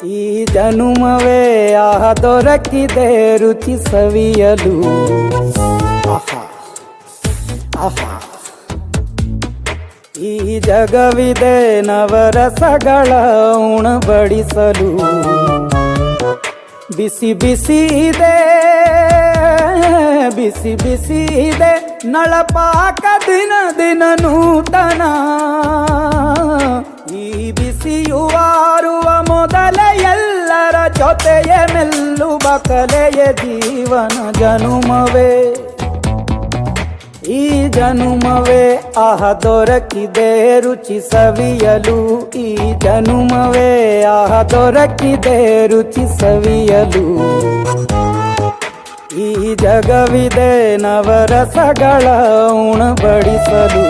ಈ ಜನುಮವೇ ಆಹ ದೊರಕಿದೆ ರುಚಿ ಸವಿಯಲು. ಆಹಾ ಆಹಾ, ಈ ಜಗವಿದೆ ನವರಸಗಳ ಉಣಬಡಿಸಲು. ಬಿಸಿ ಬಿಸಿ ಇದೆ, ಬಿಸಿ ಬಿಸಿ ಇದೆ ನಳಪಾಕ ದಿನ ದಿನ ನೂತನ. ಈ ಬಿಸಿಯುವಾರುವ ಮೊದಲೇ ಎಲ್ಲರ ಜೊತೆಯ ಮೆಲ್ಲುವ ಕಲೆಯ ಜೀವನ ಜನುಮವೇ. ಈ ಜನುಮವೇ ಆಹ ದೊರಕಿದೆ ರುಚಿ ಸವಿಯಲು. ಈ ಜನುಮವೇ ಆಹ ದೊರಕಿದೆ ರುಚಿ ಸವಿಯಲು. ಈ ಜಗವಿದೆ ನವರಸಗಳ ಉಣಬಡಿಸಲು.